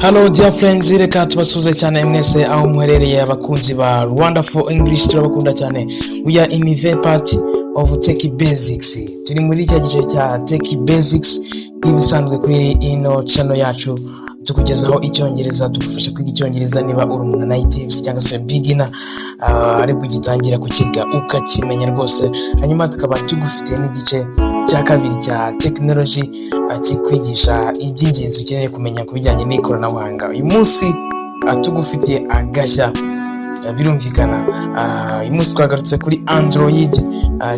Hello dear friends, reka tubasuze cyane mwese aho muherereye abakunzi ba Wonderful English, turabakunda cyane. We are in the part of Tech Basics. Turi muri cya gice cya Tech Basics ibisanzwe kuri ino channel yacu, tukugezaho icyongereza, tugufasha kwiga icyongereza niba uri umuntu natives cyangwa se beginner ari bugitangira kukiga ukakimenya rwose. Hanyuma tukaba tugufitiye n'igice cya kabiri cya technology kikwigisha iby'ingenzi ukeneye kumenya ku bijyanye n'ikoranabuhanga. Uyu munsi tugufitiye agashya, birumvikana. Uyu munsi twagarutse kuri Android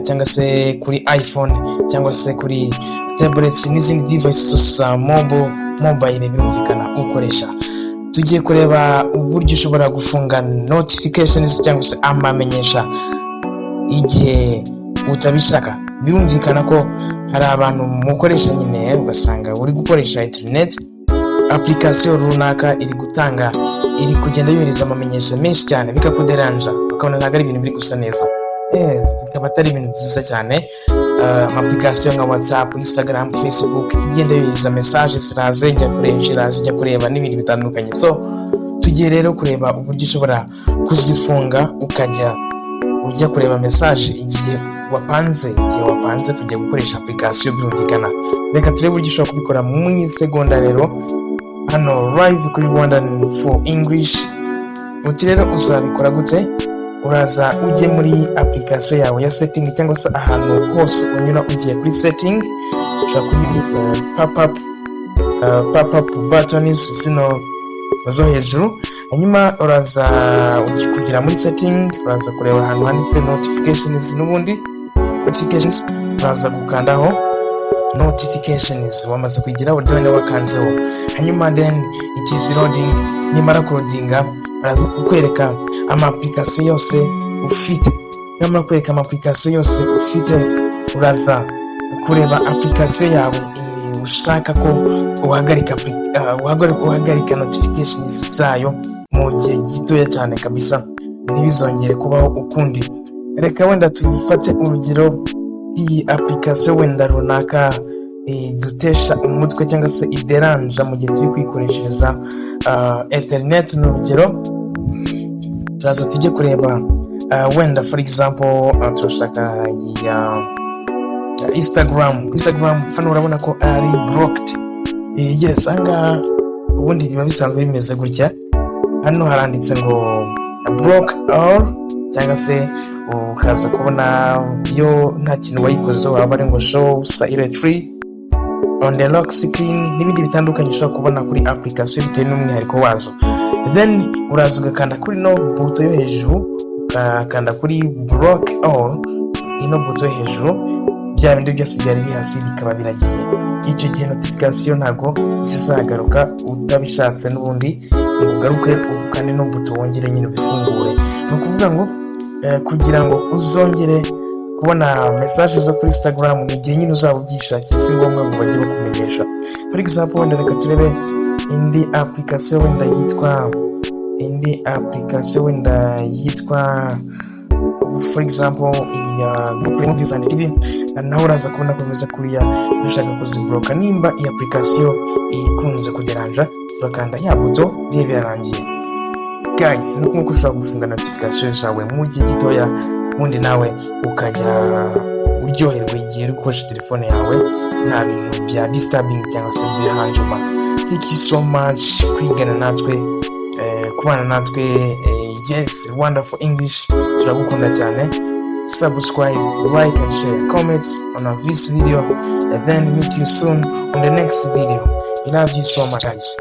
cyangwa se kuri iPhone cyangwa se kuri tablets n'izindi devices mobile birumvikana ukoresha. Tugiye kureba uburyo ushobora gufunga notifications cyangwa se amamenyesha igihe utabishaka. Birumvikana ko hari abantu mukoresha nyine ugasanga uri gukoresha interineti, application runaka iri kugenda yohereza amamenyesha menshi cyane, bikakuderanja ukabona ntabwo ari ibintu biri gusa neza. Bikaba atari ibintu byiza cyane. Application nka WhatsApp, Instagram, Facebook igenda yohereza message ziraza ijya kureba n'ibindi bitandukanye. So tugiye rero kureba uburyo ushobora kuzifunga ujya kureba message igihe wapanze kujya gukoresha application. Birumvikana, reka turebe uburyo ushobora kubikora mu segonda rero hano live kuri Wonderful English. Uti rero uzabikora gute? Uraza ujye muri application yawe ya setting cyangwa se ahantu hose unyura ugiye kuri setting, ushaka kuri pop-up buttons zino zo hejuru. Hanyuma uraza kugira muri setting, uraza kureba ahantu handitse notifications, n'ubundi notifications uraza gukandaho notifications. Wamaze kugira udone wakanzeho, hanyuma then it is loading. Nimara kurodinga uraza kukwereka application yose ufite. Nyamara kwereka application yose ufite, uraza kureba application yawe ushaka ko uhagarika notifications zayo mu gihe gitoya cyane kabisa, ntibizongere kubaho ukundi. Reka wenda tufate urugero, iyi application wenda runaka dutesha umutwe cyangwa se ideranja mu gihe turi kwikoreshereza internet. N'urugero turaza tujye kureba wenda for example turashaka ya Instagram. Hano urabona ko ari blocked. Yes, anga ubundi biba bisanzwe bimeze gutya. Hano haranditse ngo block all, cyangwa se ukaza kubona iyo nta kintu wayikoze waba ari ngo show silently on the lock screen n'ibindi bitandukanye ushobora kubona kuri application bitewe n'umwihariko wazo. Then uraza ugakanda kuri no buto yo hejuru, ukakanda kuri block all, ino buto yo hejuru, bya bindi byose byari bihasi bikaba biragiye. Icyo gihe notification ntago zizagaruka utabishatse, n'ubundi ugaruke ukande no buto wongere nyine bifungure. Ni ukuvuga ngo kugira ngo uzongere kubona message zo kuri Instagram mu gihe nyine uzaba ubyishakiye, si ngombwa ngo bajye bakumenyesha. For example wenda reka turebe indi application wenda yitwa for example iya Movies and TV. Naho uraza kubona komeza kuriya dushaka kuzibloka. Nimba iyi application ikunze kuderanja, bakanda ya buto niba birarangiye. Guys, nuko uko ushobora gufunga notification zawe mu gihe gitoya, ubundi nawe ukajya uryoherwa igihe uri gukoresha telefone yawe, nta bintu bya disturbing cyangwa se bihanjuma. Thank you so much kwigana natwe, kubana natwe. Yes, Wonderful English, turagukunda cyane. Subscribe, like and share, comments on this video, and then meet you soon on the next video. Love you so much, guys.